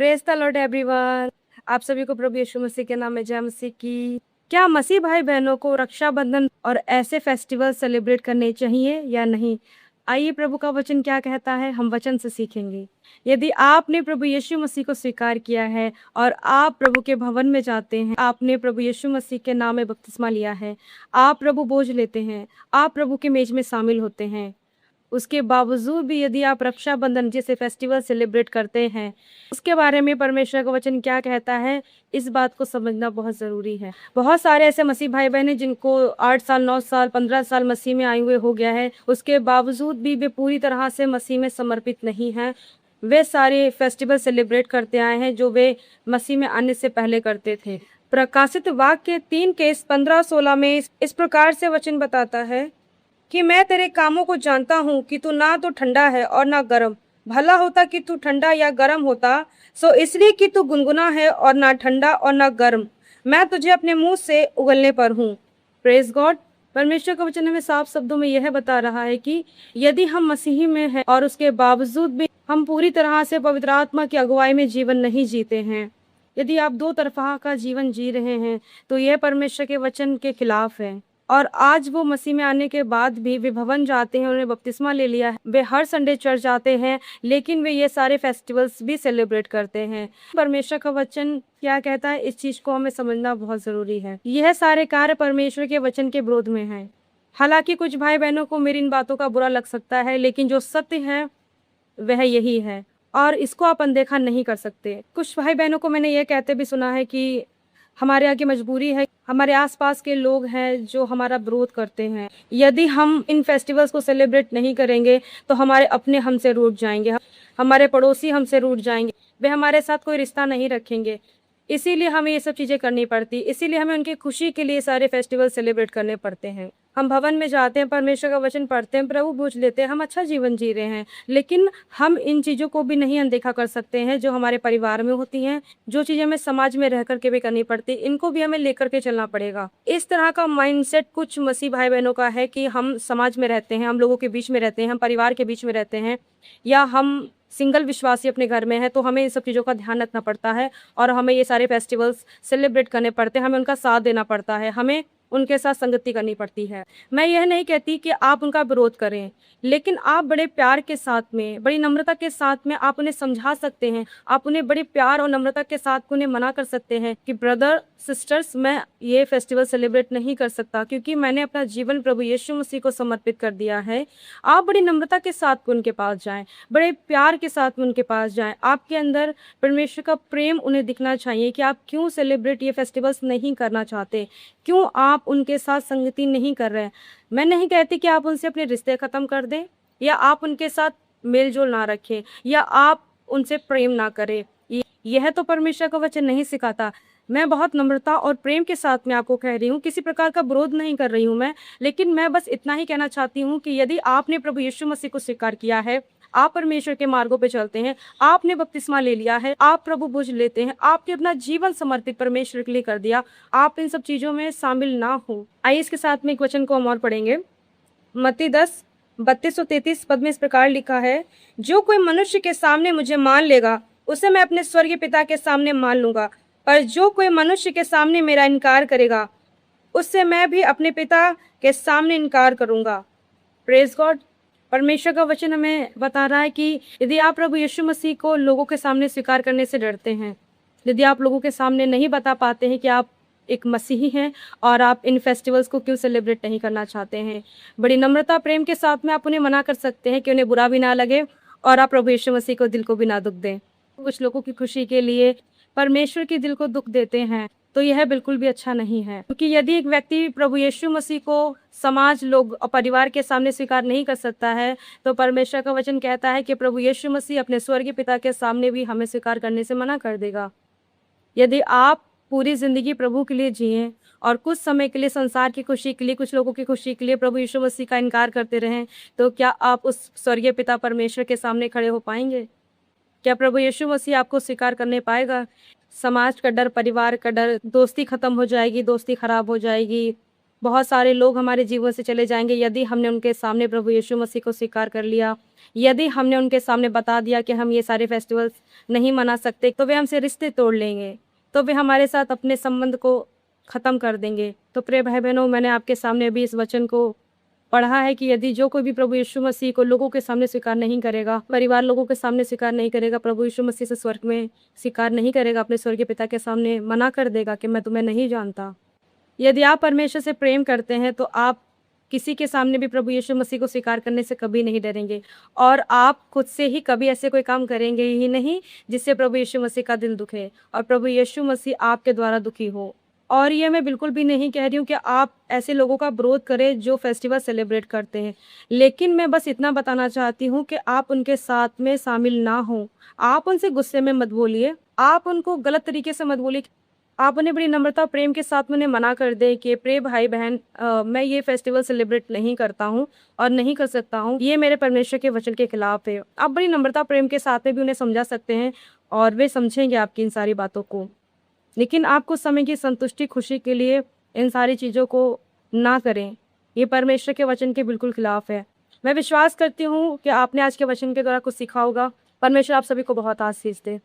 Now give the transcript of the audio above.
Praise the Lord everyone. आप सभी को प्रभु यीशु मसीह के नाम में जय मसीह की। क्या मसीह भाई बहनों को रक्षाबंधन और ऐसे फेस्टिवल सेलिब्रेट करने चाहिए या नहीं? आइए प्रभु का वचन क्या कहता है, हम वचन से सीखेंगे। यदि आपने प्रभु यीशु मसीह को स्वीकार किया है और आप प्रभु के भवन में जाते हैं, आपने प्रभु यीशु मसीह के नाम में बपतिस्मा लिया है, आप प्रभु भोज लेते हैं, आप प्रभु के मेज में शामिल होते हैं, उसके बावजूद भी यदि आप रक्षाबंधन जैसे फेस्टिवल सेलिब्रेट करते हैं, उसके बारे में परमेश्वर का वचन क्या कहता है, इस बात को समझना बहुत ज़रूरी है। बहुत सारे ऐसे मसीह भाई बहन हैं जिनको 8 साल, 9 साल, 15 साल मसीह में आए हुए हो गया है, उसके बावजूद भी वे पूरी तरह से मसीह में समर्पित नहीं हैं। वे सारे फेस्टिवल सेलिब्रेट करते आए हैं जो वे मसीह में आने से पहले करते थे। प्रकाशित वाक्य 3 के 15-16 में इस प्रकार से वचन बताता है कि मैं तेरे कामों को जानता हूँ कि तू ना तो ठंडा है और ना गर्म। भला होता कि तू ठंडा या गर्म होता, सो इसलिए कि तू गुनगुना है और ना ठंडा और ना गर्म, मैं तुझे अपने मुंह से उगलने पर हूँ। Praise God. परमेश्वर का वचन हमें साफ शब्दों में यह बता रहा है कि यदि हम मसीही में हैं और उसके बावजूद भी हम पूरी तरह से पवित्र आत्मा की अगुवाई में जीवन नहीं जीते हैं, यदि आप दो तरफा का जीवन जी रहे हैं, तो यह परमेश्वर के वचन के खिलाफ है। और आज वो मसीह में आने के बाद भी वे भवन जाते हैं, उन्होंने बपतिस्मा ले लिया है, वे हर संडे चर्च जाते हैं, लेकिन वे ये सारे फेस्टिवल्स भी सेलिब्रेट करते हैं। परमेश्वर का वचन क्या कहता है, इस चीज को हमें समझना बहुत जरूरी है। यह सारे कार्य परमेश्वर के वचन के विरोध में है। हालांकि कुछ भाई बहनों को मेरी इन बातों का बुरा लग सकता है, लेकिन जो सत्य है वह यही है और इसको आप अनदेखा नहीं कर सकते। कुछ भाई बहनों को मैंने ये कहते भी सुना है कि हमारे आगे मजबूरी है, हमारे आसपास के लोग हैं जो हमारा विरोध करते हैं, यदि हम इन फेस्टिवल्स को सेलिब्रेट नहीं करेंगे तो हमारे अपने हमसे रूठ जाएंगे, हमारे पड़ोसी हमसे रूठ जाएंगे, वे हमारे साथ कोई रिश्ता नहीं रखेंगे। इसीलिए हमें ये सब चीज़ें करनी पड़ती, इसीलिए हमें उनकी खुशी के लिए सारे फेस्टिवल सेलिब्रेट करने पड़ते हैं। हम भवन में जाते हैं, परमेश्वर का वचन पढ़ते हैं, प्रभु भोज लेते हैं, हम अच्छा जीवन जी रहे हैं, लेकिन हम इन चीज़ों को भी नहीं अनदेखा कर सकते हैं जो हमारे परिवार में होती हैं, जो चीज़ें हमें समाज में रह करके भी करनी पड़ती, इनको भी हमें लेकर के चलना पड़ेगा। इस तरह का माइंडसेट कुछ मसीह भाई बहनों का है कि हम समाज में रहते हैं, हम लोगों के बीच में रहते हैं, हम परिवार के बीच में रहते हैं, या हम सिंगल विश्वासी अपने घर में है, तो हमें इन सब चीज़ों का ध्यान रखना पड़ता है और हमें ये सारे फेस्टिवल्स सेलिब्रेट करने पड़ते हैं, हमें उनका साथ देना पड़ता है, हमें उनके साथ संगति करनी पड़ती है। मैं यह नहीं कहती कि आप उनका विरोध करें, लेकिन आप बड़े प्यार के साथ में, बड़ी नम्रता के साथ में आप उन्हें समझा सकते हैं, आप उन्हें बड़े प्यार और नम्रता के साथ उन्हें मना कर सकते हैं कि ब्रदर सिस्टर्स, मैं ये फेस्टिवल सेलिब्रेट नहीं कर सकता क्योंकि मैंने अपना जीवन प्रभु यीशु मसीह को समर्पित कर दिया है। आप बड़ी नम्रता के साथ उनके पास जाएं, बड़े प्यार के साथ उनके पास जाएं। आपके अंदर परमेश्वर का प्रेम उन्हें दिखना चाहिए कि आप क्यों सेलिब्रेट ये फेस्टिवल्स नहीं करना चाहते, क्यों आप उनके साथ संगति नहीं कर रहे हैं। मैं नहीं कहती कि आप उनसे अपने रिश्ते खत्म कर दें या आप उनके साथ मेल जोल ना रखें या आप उनसे प्रेम ना करें, यह तो परमेश्वर का वचन नहीं सिखाता। मैं बहुत नम्रता और प्रेम के साथ में आपको कह रही हूँ, किसी प्रकार का विरोध नहीं कर रही हूँ मैं, लेकिन मैं बस इतना ही कहना चाहती हूँ कि यदि आपने प्रभु यीशु मसीह को स्वीकार किया है, आप परमेश्वर के मार्गों पे चलते हैं, आपने बपतिस्मा ले लिया है, आप प्रभु भोज लेते हैं, आपने अपना जीवन समर्पित परमेश्वर के लिए कर दिया, आप इन सब चीज़ों में शामिल ना हो। आइए इसके साथ में एक वचन को हम और पढ़ेंगे। मत्ती 10:32-33 पद में इस प्रकार लिखा है, जो कोई मनुष्य के सामने मुझे मान लेगा, उसे मैं अपने स्वर्गीय पिता के सामने मान लूंगा, पर जो कोई मनुष्य के सामने मेरा इनकार करेगा, उससे मैं भी अपने पिता के सामने इनकार करूंगा। Praise God. परमेश्वर का वचन हमें बता रहा है कि यदि आप प्रभु यीशु मसीह को लोगों के सामने स्वीकार करने से डरते हैं, यदि आप लोगों के सामने नहीं बता पाते हैं कि आप एक मसीही हैं और आप इन फेस्टिवल्स को क्यों सेलिब्रेट नहीं करना चाहते हैं, बड़ी नम्रता प्रेम के साथ में आप उन्हें मना कर सकते हैं कि उन्हें बुरा भी ना लगे और आप प्रभु यीशु मसीह को दिल को भी ना दुख दें। कुछ लोगों की खुशी के लिए परमेश्वर के दिल को दुख देते हैं, तो यह बिल्कुल भी अच्छा नहीं है, क्योंकि यदि एक व्यक्ति प्रभु यीशु मसीह को समाज, लोग और परिवार के सामने स्वीकार नहीं कर सकता है, तो परमेश्वर का वचन कहता है कि प्रभु यीशु मसीह अपने स्वर्गीय पिता के सामने भी हमें स्वीकार करने से मना कर देगा। यदि आप पूरी जिंदगी प्रभु के लिए जिए और कुछ समय के लिए संसार की खुशी के लिए, कुछ लोगों की खुशी के लिए प्रभु यीशु मसीह का इनकार करते रहें, तो क्या आप उस स्वर्गीय पिता परमेश्वर के सामने खड़े हो पाएंगे? क्या प्रभु यीशु मसीह आपको स्वीकार करने पाएगा? समाज का डर, परिवार का डर, दोस्ती खत्म हो जाएगी, दोस्ती खराब हो जाएगी, बहुत सारे लोग हमारे जीवन से चले जाएँगे यदि हमने उनके सामने प्रभु यीशु मसीह को स्वीकार कर लिया। यदि हमने उनके सामने बता दिया कि हम ये सारे फेस्टिवल्स नहीं मना सकते, तो वे हमसे रिश्ते तोड़ लेंगे, तो वे हमारे साथ अपने संबंध को ख़त्म कर देंगे। तो प्रिय भाई-बहनों, मैंने आपके सामने अभी इस वचन को पढ़ा है कि यदि जो कोई भी प्रभु यीशु मसीह को लोगों के सामने स्वीकार नहीं करेगा, परिवार लोगों के सामने स्वीकार नहीं करेगा, प्रभु यीशु मसीह से स्वर्ग में स्वीकार नहीं करेगा, अपने स्वर्गीय पिता के सामने मना कर देगा कि मैं तुम्हें नहीं जानता। यदि आप परमेश्वर से प्रेम करते हैं, तो आप किसी के सामने भी प्रभु यीशु मसीह को स्वीकार करने से कभी नहीं डरेंगे और आप खुद से ही कभी ऐसे कोई काम करेंगे ही नहीं, जिससे प्रभु यीशु मसीह का दिल दुखे और प्रभु यीशु मसीह आपके द्वारा दुखी हो। और ये मैं बिल्कुल भी नहीं कह रही हूँ कि आप ऐसे लोगों का विरोध करें जो फेस्टिवल सेलिब्रेट करते हैं। लेकिन मैं बस इतना बताना चाहती हूँ कि आप उनके साथ में शामिल ना हों। आप उनसे गुस्से में मत बोलिए, आप उनको गलत तरीके से मत बोलिए। आप उन्हें बड़ी नम्रता और प्रेम के साथ में उन्हें मना कर दें कि प्रिय भाई-बहन, मैं ये फेस्टिवल सेलिब्रेट नहीं करता हूँ और नहीं कर सकता हूँ। ये मेरे परमेश्वर के वचन के खिलाफ है। आप बड़ी नम्रता प्रेम के साथ में भी उन्हें समझा सकते हैं और वे समझेंगे आपकी इन सारी बातों को। लेकिन आप कुछ समय की संतुष्टि, खुशी के लिए इन सारी चीज़ों को ना करें। ये परमेश्वर के वचन के बिल्कुल खिलाफ है। मैं विश्वास करती हूँ कि आपने आज के वचन के द्वारा कुछ सीखा होगा। परमेश्वर आप सभी को बहुत आशीष दे।